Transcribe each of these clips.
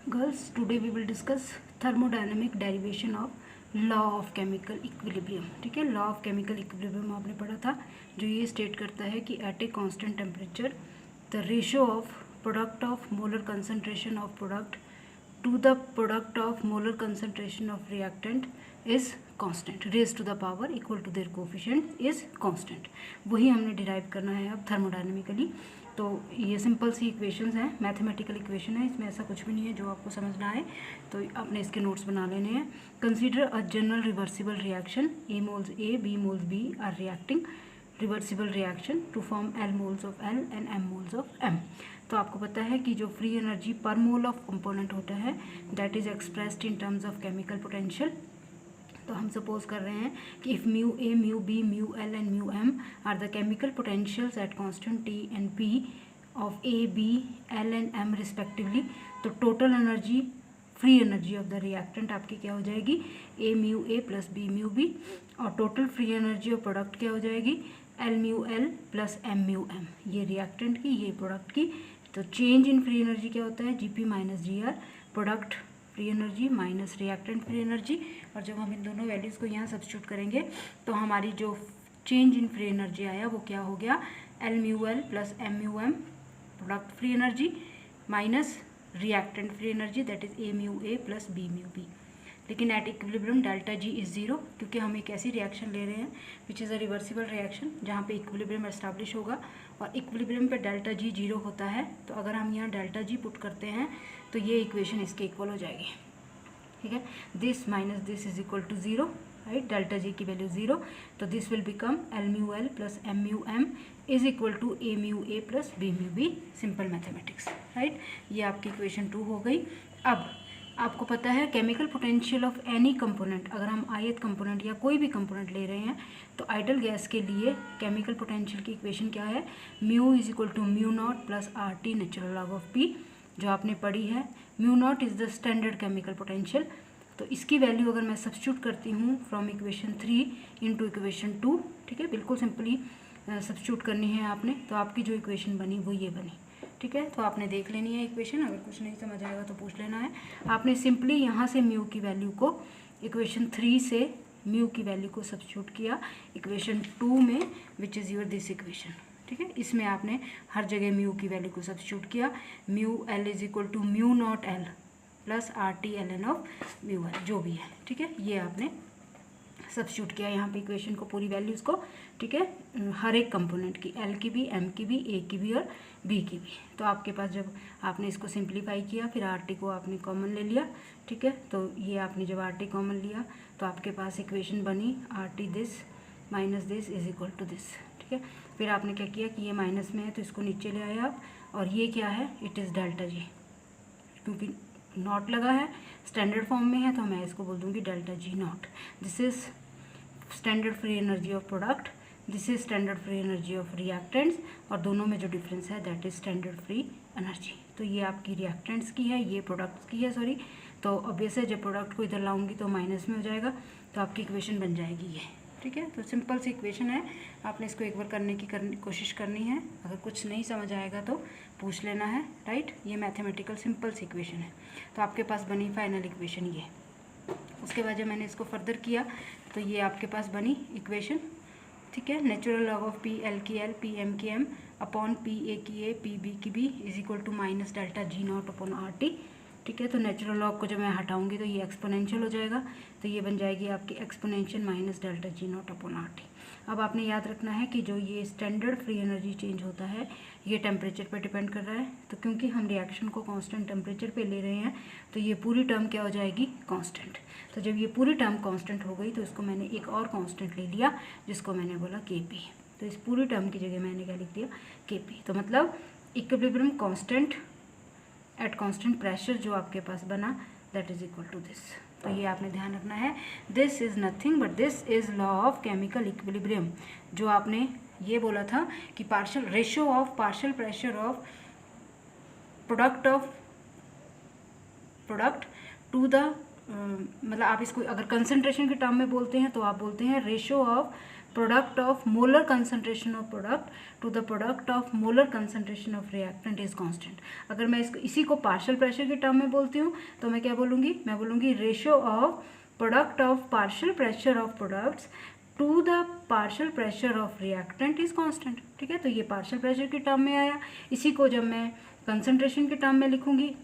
Girls, today we will discuss thermodynamic derivation of law of chemical equilibrium. ठीक है, law of chemical equilibrium आपने पढ़ा था, जो ये स्टेट करता है कि at a constant temperature the ratio of product of molar concentration of product to the product of molar concentration of reactant is constant, raise to the power equal to their coefficient is constant. वही हमने derive करना है अब thermodynamically. तो ये simple सी equations हैं, mathematical equation है, इसमें ऐसा कुछ भी नहीं है जो आपको समझना है, तो आपने इसके नोट्स बना लेने हैं। Consider a general reversible reaction, a moles A, b moles B are reacting reversible reaction to form l moles of L and m moles of M. तो आपको पता है कि जो फ्री एनर्जी पर मोल ऑफ कंपोनेंट होता है that is expressed in terms of chemical potential. तो हम सपोज कर रहे हैं कि if mu A, mu B, mu L and mu M are the chemical potentials at constant T and P of A, B, L and M respectively, तो total energy, free energy of the reactant आपकी क्या हो जाएगी, A mu A plus B mu B, और total free energy of product क्या हो जाएगी, l mu L plus M mu M, ये रिएक्टेंट की, ये प्रोडक्ट की। तो चेंज इन फ्री एनर्जी क्या होता है, G P minus G R, product free energy minus reactant free energy. और जब हम इन दोनों वैल्यूज़ को यहाँ सब्स्टिट्यूट करेंगे तो हमारी जो चेंज इन फ्री एनर्जी आया वो क्या हो गया, L mu L plus M mu M product free energy minus reactant free energy that is A mu A plus B mu B. लेकिन at equilibrium delta G is zero, क्योंकि हम एक ऐसी रिएक्शन ले रहे हैं which is a reversible reaction जहाँ पे इक्विलिब्रियम एस्टैब्लिश होगा, और इक्विलिब्रियम पे डेल्टा जी जीरो होता है। तो अगर हम यहाँ डेल्टा जी पुट करते हैं तो ये इक्वेशन इसके इक्वल हो जाएगी। ठीक है, this minus this is equal to zero, right, delta G की वैल्यू ज़ीरो, तो this will become l mu L plus M mu M is equal to a mu A plus B mu B, simple mathematics, right. ये आपकी equation 2 हो गई। अब आपको पता है chemical potential of any component, अगर हम आयत कंपोनेंट या कोई भी कंपोनेंट ले रहे हैं तो आइडल गैस के लिए केमिकल पोटेंशियल की इक्वेशन क्या है, mu is equal to mu naught plus R T natural log of P, जो आपने पढ़ी है। Mu naught is the standard chemical potential, तो इसकी वैल्यू अगर मैं सब्स्टिट्यूट करती हूँ फ्रॉम इक्वेशन 3 इनटू इक्वेशन 2, ठीक है, बिल्कुल सिंपली सब्स्टिट्यूट करनी है आपने, तो आपकी जो इक्वेशन बनी वो ये बनी। ठीक है, तो आपने देख लेनी है इक्वेशन, अगर कुछ नहीं समझ आएगा तो पूछ लेना है। आपने सिंपली यहाँ से म्यू की वैल्यू को इक्वेशन 3 से म्यू की वैल्यू को सब्स्टिट्यूट किया इक्वेशन 2 में, which is your this equation. ठीक है, इसमें आपने हर जगह म्यू की वैल्यू को सब्स्टिट्यूट किया, mu L is equal to mu naught L plus R T L N of mu L, जो भी है। ठीक है, ये आपने सब्स्टिट्यूट किया यहाँ पे इक्वेशन को, पूरी वैल्यूज़ को। ठीक है, हर एक कंपोनेंट की, एल की भी, एम की भी, ए की भी और बी की भी। तो आपके पास जब आपने इसको सिंप्लीफाई किया, फिर आर टी को आपने कॉमन ले लिया। ठीक है, तो ये आपने जब आर टी कॉमन लिया तो आपके पास इक्वेशन बनी R T this minus this is equal to this. ठीक है, फिर आपने क्या किया कि ये माइनस में है तो इसको नीचे ले आए आप, और ये क्या है, इट इज़ डेल्टा जी, क्योंकि नॉट लगा है, स्टैंडर्ड फॉर्म में है, तो मैं इसको बोल दूँगी delta G not. This is standard free energy of product, this is standard free energy of reactants, और दोनों में जो डिफरेंस है that is standard free energy. तो ये आपकी रिएक्टेंट्स की है, ये प्रोडक्ट्स की है, सॉरी। तो ऑब्वियस है जब प्रोडक्ट को इधर लाऊंगी तो माइनस में हो जाएगा, तो आपकी इक्वेशन बन जाएगी ये। ठीक है, तो सिंपल सी इक्वेशन है, आपने इसको एक बार करने की कोशिश करनी है, अगर कुछ नहीं समझ आएगा तो पूछ लेना है, राइट। ये मैथमेटिकल सिंपल सी इक्वेशन है। तो आपके पास बनी फाइनल इक्वेशन ये। उसके बाद जब मैंने इसको फर्दर किया तो ये आपके पास बनी इक्वेशन। ठीक है, natural log of P L की एल, पी एम की एम अपॉन पी ए की ए, पी बी की B is equal to minus delta G naught upon R T. ठीक है, तो नेचुरल लॉग को जब मैं हटाऊंगी तो ये एक्सपोनेंशियल हो जाएगा, तो ये बन जाएगी आपकी exponential minus delta G naught upon R T. अब आपने याद रखना है कि जो ये स्टैंडर्ड फ्री एनर्जी चेंज होता है ये टेम्परेचर पर डिपेंड कर रहा है, तो क्योंकि हम रिएक्शन को कांस्टेंट टेम्परेचर पे ले रहे हैं तो ये पूरी टर्म क्या हो जाएगी, कांस्टेंट। तो जब ये पूरी टर्म कांस्टेंट हो गई तो इसको मैंने एक और कांस्टेंट ले लिया जिसको मैंने बोला के पी। तो इस पूरी टर्म की जगह मैंने क्या लिख दिया, के पी। तो मतलब equilibrium constant at constant pressure जो आपके पास बना that is equal to this. तो ये आपने ध्यान रखना है, this is nothing but this is law of chemical equilibrium. जो आपने ये बोला था कि partial ratio of partial pressure of product to the मतलब आप इसको अगर कंसंट्रेशन के टर्म में बोलते हैं तो आप बोलते हैं ratio of product of molar concentration of product to the product of molar concentration of reactant is constant. अगर मैं इसी को पार्शियल प्रेशर के टर्म में बोलती हूँ तो मैं क्या बोलूँगी, मैं बोलूँगी ratio of product of partial pressure of products to the partial pressure of reactant is constant. ठीक है, तो ये पार्शियल प्रेशर के टर्म में आया। इसी को जब मैं कंसंट्रेशन के टर्म में लिखूंगी,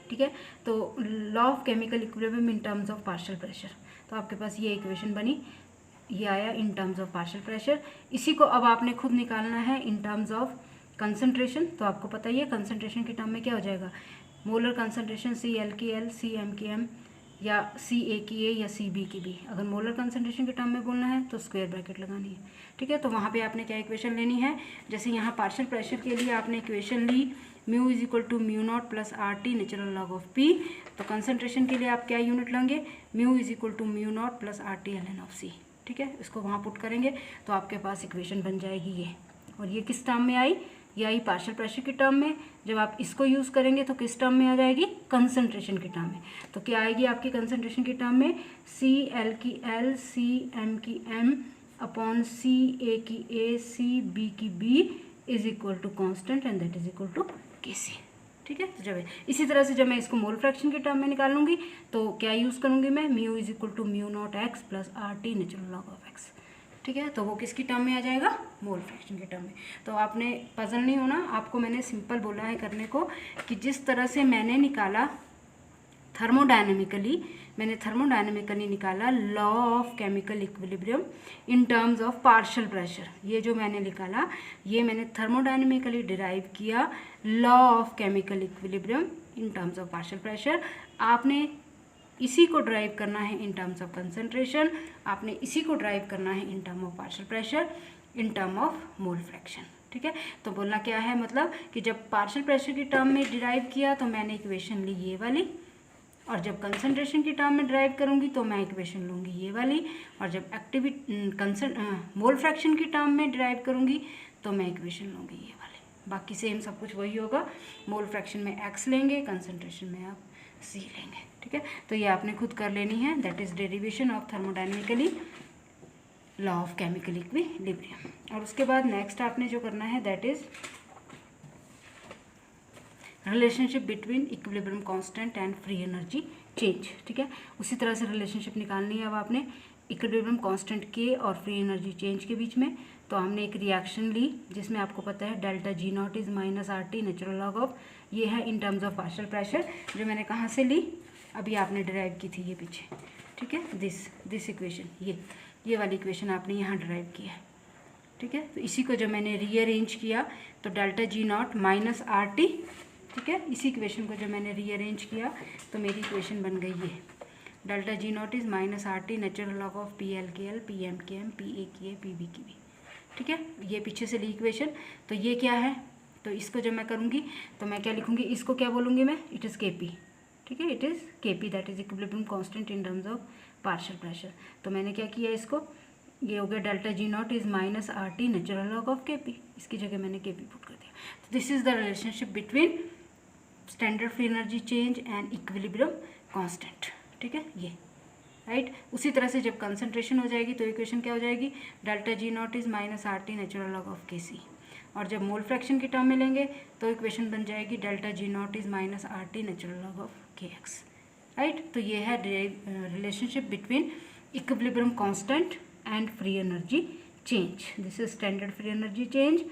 ठीक है, तो law of chemical equilibrium in terms of partial pressure, तो आपके पास ये इक्वेशन बनी, ये आया इन टर्म्स ऑफ पार्शियल प्रेशर। इसी को अब आपने खुद निकालना है इन टर्म्स ऑफ कंसंट्रेशन। तो आपको पता ही है कंसंट्रेशन के टर्म में क्या हो जाएगा, मोलर कंसंट्रेशन Cl की L, Cm की M या Ca की A या Cb की B। अगर मोलर कंसंट्रेशन के टर्म में बोलना है तो स्क्वायर ब्रैकेट लगानी है। ठीक है, तो वहाँ पे आपने क्या इक्वेशन लेनी है, जैसे यहाँ पार्शियल प्रेशर के लिए आपने इक्वेशन ली mu is equal to mu naught plus R T natural log of P, तो कंसंट्रेशन के लिए आप क्या यूनिट लेंगे, mu is equal to mu naught plus R T ln of C. ठीक है, इसको वहाँ पुट करेंगे तो आपके पास इक्वेशन बन जाएगी ये। और ये किस टर्म में आई, ये आई पार्शियल प्रेशर के टर्म में। जब आप इसको यूज़ करेंगे तो किस टर्म में आ जाएगी, कंसंट्रेशन के टर्म में। तो क्या आएगी आपकी कंसंट्रेशन के टर्म में, Cl की L, Cm की M अपॉन Ca की A, Cb की B is equal to constant and that is equal to Kc। ठीक है, तो जब इसी तरह से जब मैं इसको मोल फ्रैक्शन के टर्म में निकालूंगी तो क्या यूज़ करूंगी मैं, mu is equal to mu naught X plus R T natural log of X. ठीक है, तो वो किसकी टर्म में आ जाएगा, मोल फ्रैक्शन के टर्म में। तो आपने पजल नहीं होना, आपको मैंने सिंपल बोला है करने को कि जिस तरह से मैंने निकाला थर्मोडायनेमिकली, निकाला law of chemical equilibrium in terms of partial pressure. ये जो मैंने निकाला ये मैंने थर्मोडायनेमिकली डिराइव किया law of chemical equilibrium in terms of partial pressure. आपने इसी को ड्राइव करना है इन टर्म्स ऑफ कंसंट्रेशन, आपने इसी को ड्राइव करना है in term of partial pressure, in term of mole fraction. ठीक है, तो बोलना क्या है, मतलब कि जब पार्शियल प्रेशर की टर्म में डिराइव किया तो मैंने इक्वेशन ली ये वाली, और जब कंसंट्रेशन की टर्म में ड्राइव करूंगी तो मैं इक्वेशन लूँगी ये वाली, और जब मोल फ्रैक्शन की टर्म में ड्राइव करूंगी तो मैं इक्वेशन लूँगी ये वाली। बाकी सेम सब कुछ वही होगा, मोल फ्रैक्शन में x लेंगे, कंसंट्रेशन में आप c लेंगे। ठीक है, तो ये आपने खुद कर लेनी है, that is derivation of thermodynamically law of chemical equilibrium. और उसके बाद नेक्स्ट आपने जो करना है that is relationship between equilibrium constant and free energy change. ठीक है, उसी तरह से रिलेशनशिप निकालनी है अब आपने इक्विलिब्रियम कांस्टेंट के और फ्री एनर्जी चेंज के बीच में। तो हमने एक रिएक्शन ली जिसमें आपको पता है delta G naught is minus R T natural log of, ये है इन टर्म्स ऑफ पार्शियल प्रेशर, जो मैंने कहाँ से ली, अभी आपने डिराइव की थी ये पीछे। ठीक है, दिस इक्वेशन, ये वाली इक्वेशन आपने यहाँ डिराइव किया है। ठीक है, तो इसी को जब मैंने रीअरेंज किया तो delta G not minus R T, ठीक है, इसी इक्वेशन को जब मैंने रीअरेंज किया तो मेरी इक्वेशन बन गई ये, delta G naught is minus R T natural log of P L की एल, पी एम की एम, पी ए की ए, पी बी की बी। ठीक है, ये पीछे से ली इक्वेशन। तो ये क्या है, तो इसको जब मैं करूँगी तो मैं क्या लिखूँगी, इसको क्या बोलूँगी मैं, इट इज़ के पी। ठीक है, इट इज़ के P that is equilibrium constant in terms of partial pressure. तो मैंने क्या किया, इसको ये हो गया delta G naught is minus R T natural log of के पी, इसकी जगह मैंने के पी पुट कर दिया। तो this is the relationship between standard free energy change and equilibrium constant. ठीक है, ये राइट। उसी तरह से जब कंसंट्रेशन हो जाएगी तो इक्वेशन क्या हो जाएगी, delta G naught is minus R T natural log of के सी, और जब मोल फ्रैक्शन की टर्म में लेंगे तो इक्वेशन बन जाएगी delta G naught is minus R T natural log of K X. Right, तो ये है relationship between equilibrium constant and free energy change. This is standard free energy change,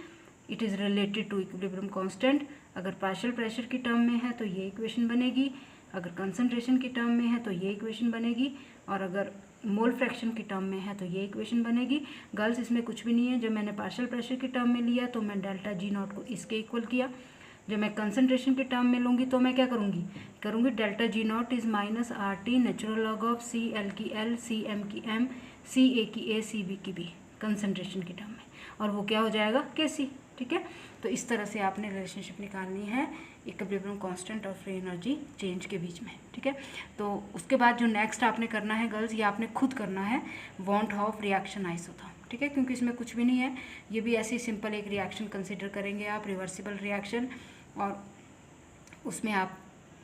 it is related to equilibrium constant. अगर partial pressure की term में है तो ये equation बनेगी, अगर कंसंट्रेशन की टर्म में है तो ये इक्वेशन बनेगी, और अगर मोल फ्रैक्शन की टर्म में है तो ये इक्वेशन बनेगी। गर्ल्स इसमें कुछ भी नहीं है, जब मैंने पार्शियल प्रेशर की टर्म में लिया तो मैं डेल्टा जी नॉट को इसके इक्वल किया, जब मैं कंसंट्रेशन की टर्म में लूँगी तो मैं क्या करूँगी delta G naught is minus R T natural log of C L की एल, सी एम की एम, सी ए की ए, सी बी की बी कंसंट्रेशन की टर्म में, और वो क्या हो जाएगा के सी। ठीक है, तो इस तरह से आपने रिलेशनशिप निकालनी है इक्विलिब्रियम कांस्टेंट और फ्री एनर्जी चेंज के बीच में। ठीक है, तो उसके बाद जो नेक्स्ट आपने करना है गर्ल्स, ये आपने खुद करना है वॉन्ट ऑफ रिएक्शन आइसोथर्म। ठीक है, क्योंकि इसमें कुछ भी नहीं है, ये भी ऐसे ही सिंपल एक रिएक्शन कंसिडर करेंगे आप, रिवर्सिबल रिएक्शन, और उसमें आप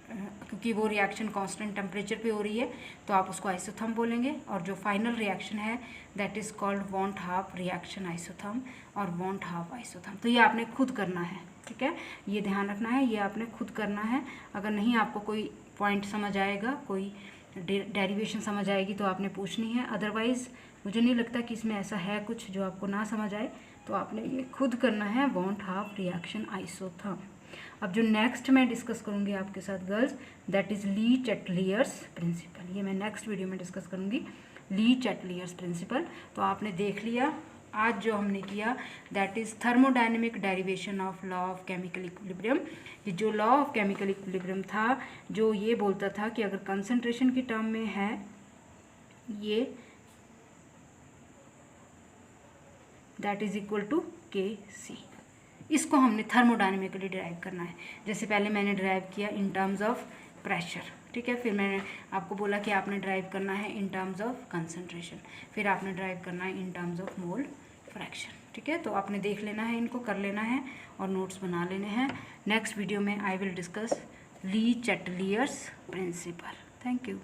क्योंकि वो रिएक्शन कांस्टेंट टेम्परेचर पे हो रही है तो आप उसको आइसोथर्म बोलेंगे। और जो फाइनल रिएक्शन है that is called want half reaction isotherm और वॉन्ट हाफ आइसोथर्म। तो ये आपने खुद करना है, ठीक है, ये ध्यान रखना है, ये आपने खुद करना है। अगर नहीं आपको कोई पॉइंट समझ आएगा, कोई डेरिवेशन समझ आएगी तो आपने पूछनी है, अदरवाइज़ मुझे नहीं लगता कि इसमें ऐसा है कुछ जो आपको ना समझ आए, तो आपने ये खुद करना है, वॉन्ट हाफ रिएक्शन आइसोथर्म। अब जो नेक्स्ट मैं डिस्कस करूँगी आपके साथ girls, that is Le Chatelier's principle. ये मैं नेक्स्ट वीडियो में डिस्कस करूँगी, ली चैटलियर्स प्रिंसिपल। तो आपने देख लिया आज जो हमने किया that is thermodynamic derivation of law of chemical equilibrium. ये जो लॉ ऑफ केमिकल इक्विलिब्रियम था जो ये बोलता था कि अगर कंसंट्रेशन की टर्म में है ये that is equal to Kc, इसको हमने थर्मोडायनेमिकली डिराइव करना है। जैसे पहले मैंने डिराइव किया इन टर्म्स ऑफ प्रेशर, ठीक है, फिर मैंने आपको बोला कि आपने ड्राइव करना है इन टर्म्स ऑफ कंसंट्रेशन, फिर आपने ड्राइव करना है इन टर्म्स ऑफ मोल फ्रैक्शन, ठीक है। तो आपने देख लेना है, इनको कर लेना है और नोट्स बना लेने हैं। नेक्स्ट वीडियो में I will discuss Le Chatelier's principle. Thank you.